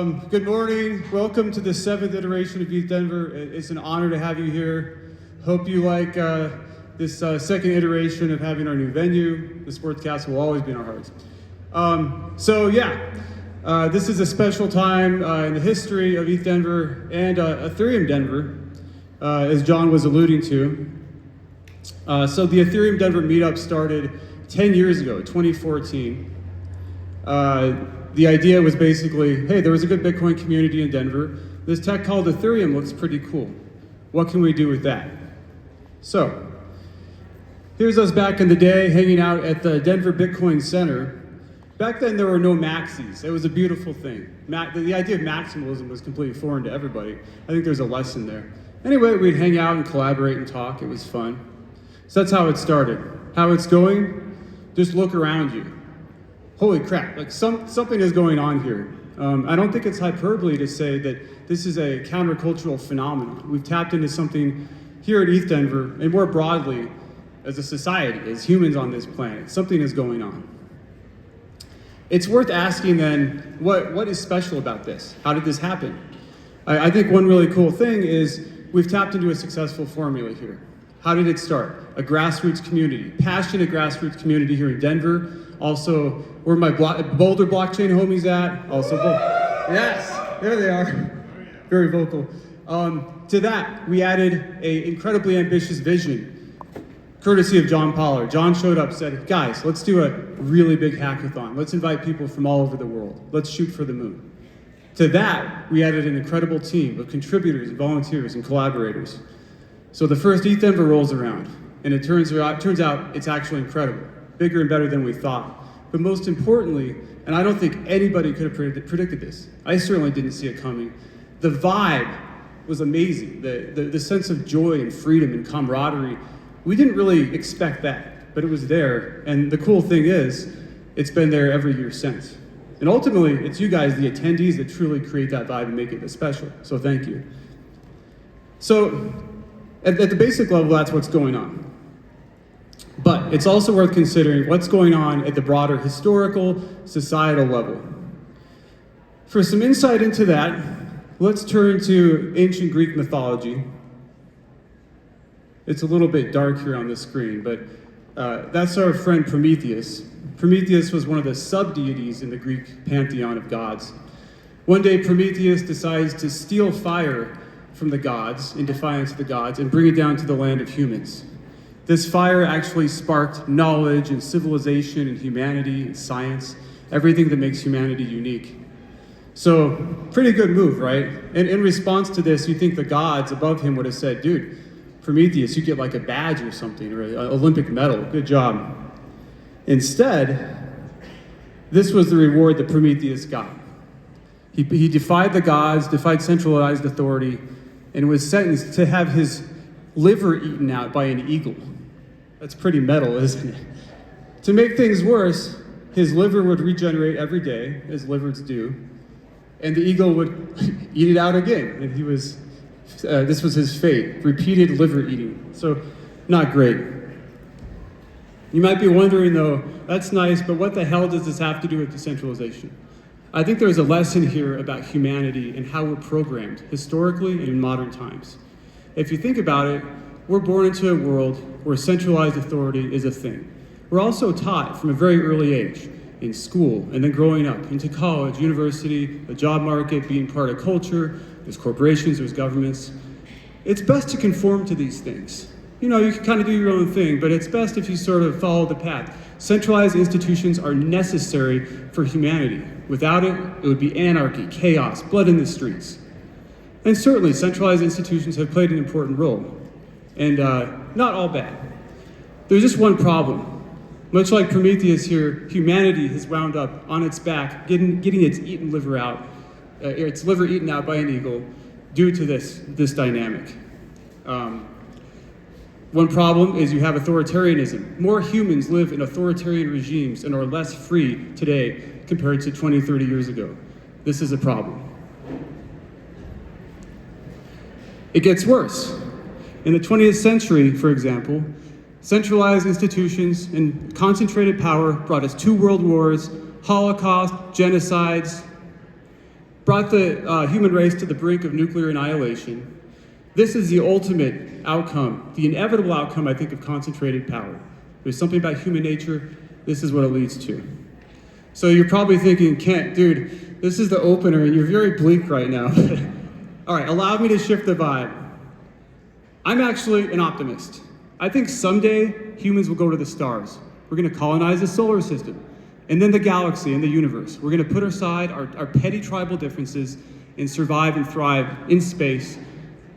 Good morning. Welcome to the 7th iteration of Youth Denver. It's an honor to have you here. Hope you like this second iteration of having our new venue. The Sportscast will always be in our hearts. This is a special time in the history of Youth Denver and Ethereum Denver, as John was alluding to. So the Ethereum Denver meetup started 10 years ago, 2014. The idea was basically, hey, there was a good Bitcoin community in Denver. This tech called Ethereum looks pretty cool. What can we do with that? So, here's us back in the day hanging out at the Denver Bitcoin Center. Back then there were no maxis. It was a beautiful thing. The idea of maximalism was completely foreign to everybody. I think there's a lesson there. Anyway, we'd hang out and collaborate and talk. It was fun. So that's how it started. How it's going? Just look around you. Holy crap, like something is going on here. I don't think it's hyperbole to say that this is a countercultural phenomenon. We've tapped into something here at ETH Denver, and more broadly, as a society, as humans on this planet. Something is going on. It's worth asking then, what is special about this? How did this happen? I think one really cool thing is we've tapped into a successful formula here. How did it start? A grassroots community, passionate grassroots community here in Denver. Also, where my Boulder blockchain homies at? Also, yes, there they are. Very vocal. To that, we added an incredibly ambitious vision, courtesy of John Pollard. John showed up, said, guys, let's do a really big hackathon. Let's invite people from all over the world. Let's shoot for the moon. To that, we added an incredible team of contributors and volunteers and collaborators. So the first ETH Denver rolls around, and it turns out it's actually incredible. Bigger and better than we thought. But most importantly, and I don't think anybody could have predicted this, I certainly didn't see it coming, the vibe was amazing. The sense of joy and freedom and camaraderie, we didn't really expect that, but it was there. And the cool thing is, it's been there every year since. And ultimately, it's you guys, the attendees, that truly create that vibe and make it special. So thank you. So at the basic level, that's what's going on. But it's also worth considering what's going on at the broader historical, societal level. For some insight into that, let's turn to ancient Greek mythology. It's a little bit dark here on the screen, but that's our friend Prometheus. Prometheus was one of the sub-deities in the Greek pantheon of gods. One day, Prometheus decides to steal fire from the gods, in defiance of the gods, and bring it down to the land of humans. This fire actually sparked knowledge and civilization and humanity and science, everything that makes humanity unique. So, pretty good move, right? And in response to this, you think the gods above him would have said, dude, Prometheus, you get like a badge or something, or an Olympic medal, good job. Instead, this was the reward that Prometheus got. He defied the gods, defied centralized authority, and was sentenced to have his liver eaten out by an eagle. That's pretty metal, isn't it? To make things worse, his liver would regenerate every day, as livers do, and the eagle would eat it out again. And this was his fate, repeated liver eating. So, not great. You might be wondering though, that's nice, but what the hell does this have to do with decentralization? I think there's a lesson here about humanity and how we're programmed, historically and in modern times. If you think about it, we're born into a world where centralized authority is a thing. We're also taught from a very early age, in school, and then growing up, into college, university, the job market, being part of culture, there's corporations, there's governments. It's best to conform to these things. You know, you can kind of do your own thing, but it's best if you sort of follow the path. Centralized institutions are necessary for humanity. Without it, it would be anarchy, chaos, blood in the streets. And certainly, centralized institutions have played an important role, and not all bad. There's just one problem. Much like Prometheus here, humanity has wound up on its back, getting its liver eaten out by an eagle due to this dynamic. One problem is you have authoritarianism. More humans live in authoritarian regimes and are less free today compared to 20, 30 years ago. This is a problem. It gets worse. In the 20th century, for example, centralized institutions and concentrated power brought us 2 world wars, Holocaust, genocides. brought the human race to the brink of nuclear annihilation. This is the ultimate outcome, the inevitable outcome, I think, of concentrated power. There's something about human nature, this is what it leads to. So you're probably thinking, Kent, dude, this is the opener and you're very bleak right now. All right, allow me to shift the vibe. I'm actually an optimist. I think someday humans will go to the stars. We're gonna colonize the solar system, and then the galaxy and the universe. We're gonna put aside our petty tribal differences and survive and thrive in space,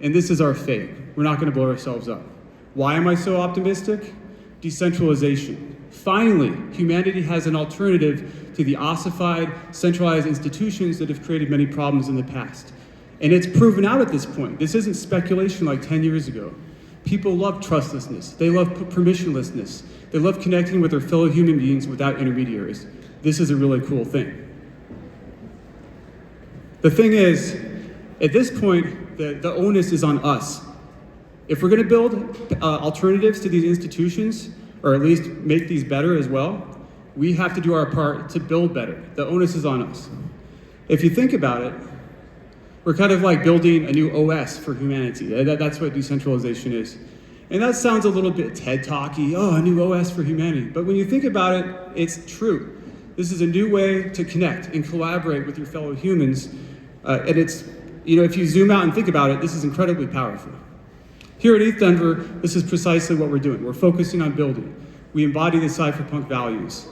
and this is our fate. We're not gonna blow ourselves up. Why am I so optimistic? Decentralization. Finally, humanity has an alternative to the ossified, centralized institutions that have created many problems in the past. And it's proven out at this point. This isn't speculation like 10 years ago. People love trustlessness. They love permissionlessness. They love connecting with their fellow human beings without intermediaries. This is a really cool thing. The thing is, at this point, the onus is on us. If we're gonna build alternatives to these institutions, or at least make these better as well, we have to do our part to build better. The onus is on us. If you think about it, we're kind of like building a new OS for humanity. That's what decentralization is. And that sounds a little bit TED Talky, oh, a new OS for humanity. But when you think about it, it's true. This is a new way to connect and collaborate with your fellow humans. And it's, if you zoom out and think about it, this is incredibly powerful. Here at ETH this is precisely what we're doing. We're focusing on building. We embody the cypherpunk values.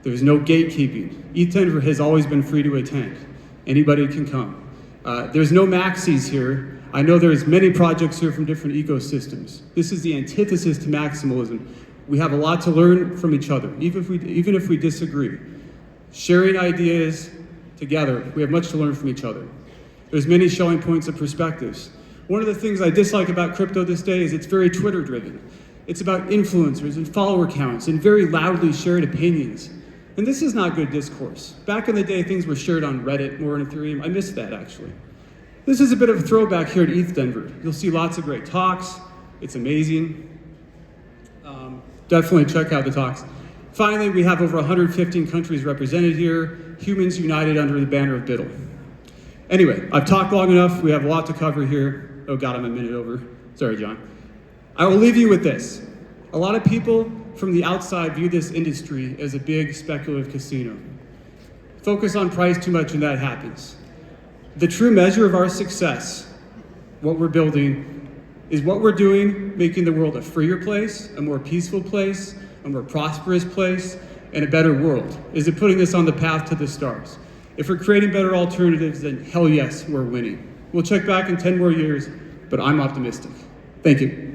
There's no gatekeeping. ETH has always been free to attend. Anybody can come. There's no maxis here. I know there's many projects here from different ecosystems. This is the antithesis to maximalism. We have a lot to learn from each other, even if we disagree. Sharing ideas together, we have much to learn from each other. There's many showing points of perspectives. One of the things I dislike about crypto this day is it's very Twitter driven. It's about influencers and follower counts and very loudly shared opinions. And this is not good discourse. Back in the day, things were shared on Reddit, more on Ethereum. I miss that, actually. This is a bit of a throwback here at ETH Denver. You'll see lots of great talks. It's amazing. Definitely check out the talks. Finally, we have over 115 countries represented here, humans united under the banner of BIDL. Anyway, I've talked long enough. We have a lot to cover here. Oh God, I'm a minute over. Sorry, John. I will leave you with this. A lot of people from the outside view this industry as a big speculative casino. Focus on price too much and that happens. The true measure of our success, what we're building, is what we're doing, making the world a freer place, a more peaceful place, a more prosperous place, and a better world. Is it putting us on the path to the stars? If we're creating better alternatives, then hell yes, we're winning. We'll check back in 10 more years, but I'm optimistic. Thank you.